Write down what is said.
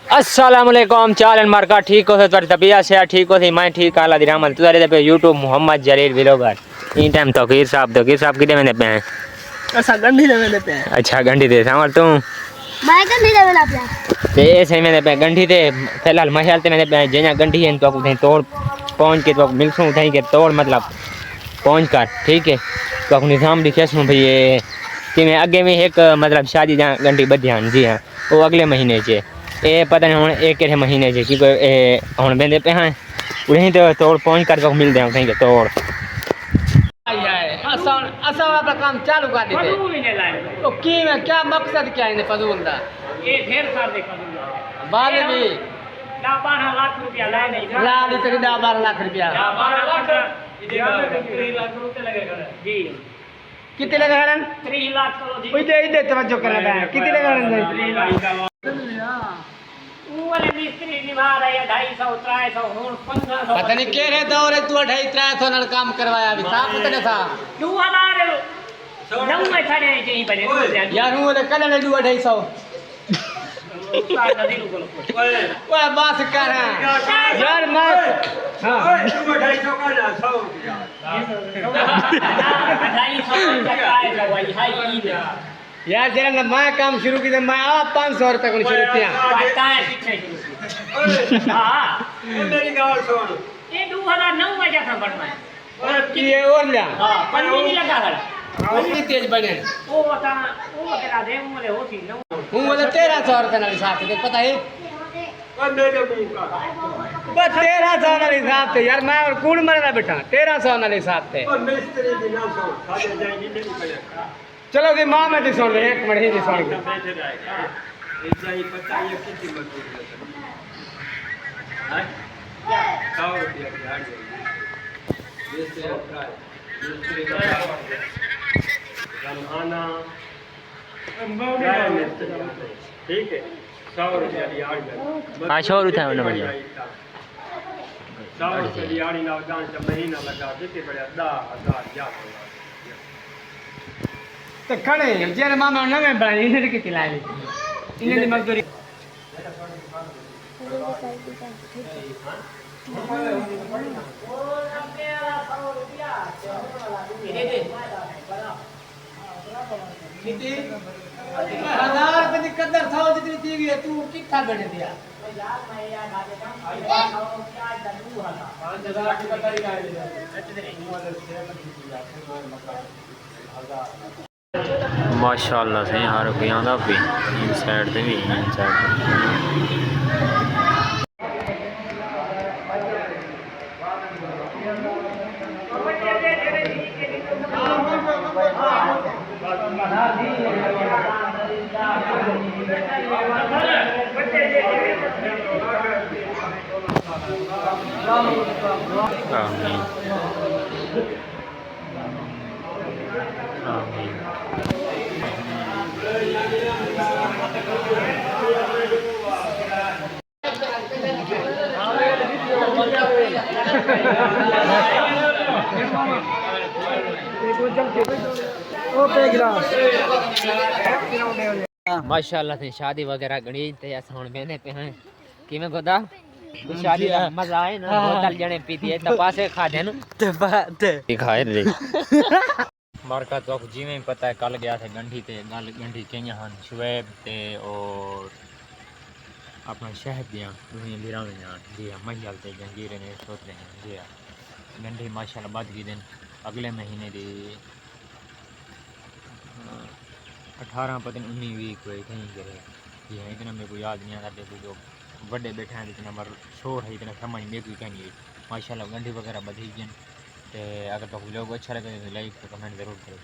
अस्सलाम वालेकुम चालन मार्का ठीक हो तुम्हारी तबीयत से ठीक हो थी मैं ठीक आला दी रहमत तुझे पे YouTube Mohammad Jaleel vlogger in time Tauqeer साहब कितने में पे हैं अच्छा गंढी दे में पे हैं अच्छा गंढी दे सामर तू मैं गंढी दे में पे ते ऐसे में पे गंढी दे फिलहाल मशाल ते में पे जेना गंढी है तो उठे तोड़ पहुंच के तो मिलसूं उठाई के तोड़ मतलब पहुंच कर ठीक है तो निजाम दिखेसूं भाई ये कि मैं आगे में एक मतलब शादी जहाँ गंढी बधियान जी हाँ वो अगले महीने से ये पता नहीं हम एक के महीने से कि हम बेंदे पे हैं उन्हें तो तोड़ पहुंच कर तो मिल दे उठेंगे तोड़ असा काम चालू कर देते तो की में क्या मकसद क्या है फजूल दा ये ढेर साल दे फजूल बाद में 12 लाख रुपया लाए नहीं ला दी तो 12 लाख रुपया 12 लाख 3 लाख रुपए लगेगा जी कितने लगे हरन 3 लाख चलो जी इधर इधर तवज्जो करना है कितने लगे हरन वो वाले मिस्त्री निभा रहे हैं 250 300 और 1500 पता नहीं के रे दौर है तू 250 नल काम करवाया अभी साफ उतने था 2000 नौ में छड़े यहीं बने यार वो कल ले 250 ओए बस कर यार मत हां 250 का ना 100 रुपया 250 यार जरा ना मैं काम शुरू की मैं आप 500 रुपए को शुरू किया मेरी गाल सुन ये 2009 में जैसा बनना है ये और लिया हां पन्नी नहीं लगा है कितनी तेज बने वो तेरा दे मुझे होती न हूं बोले 1300 रुपए ना हिसाब से पता है मेरे मुंह का बस 1300 ना हिसाब से यार मैं और कौन मरना बेटा 1300 ना हिसाब से और मिस्त्री की ना सो खाते जाएंगे नहीं पड़ेगा चलो जी मां में सुन ले एक मिनट ही सुन के बैठे रहेगा ऐसा ही पता ये कितनी मजदूरी है 100 रुपया दिहाड़ी जैसे होता है मिस्त्री का जमाना ठीक है 100 रुपया दिहाड़ी हां 100 रुपया होना बढ़िया 100 रुपया दिहाड़ी ना जान से महीना लगा देते बड़े 10,000 ज्यादा तो खड़े जेरे मामा नवे बनाई इन्हें कितनी लाई इन्हें दी मजदूरी कितनी 1000 रुपए की कदर था जितनी दी गई तू कितना बैठे दिया यार मैं यार गाते काम 5,000 की कदर ही माशाअल्लाह से हर कोई आंदा भी इन साइड पे भी इन साइड माशाअल्लाह से शादी वगैरह गणी ते असां बेने पे हैं कि मैं गोदा शादी का मजा आए ना बोतल जने पीती है तपासे खा दे न खाए रे मार्का तो जी में पता है कल गया था गंढी ते गंढी केया हन शुएब ते और अपना शहद दिया उन्हें लीरा में जान जी हां महियाल ते जंगीर ने सोच रहे हैं जी हां गंढी माशाल्लाह बाद की दिन अगले महीने दी 18 पता नहीं 19 वीक हुए कहीं करे जी हाँ इतना मेरे को याद नहीं आता देखो जो बड़े बैठे हैं इतना मर शोर है इतना समझ में कोई कहीं माशाल्लाह गंढी वगैरह बधी गई। अगर तो लोग अच्छा लगे तो लाइक तो कमेंट जरूर करो।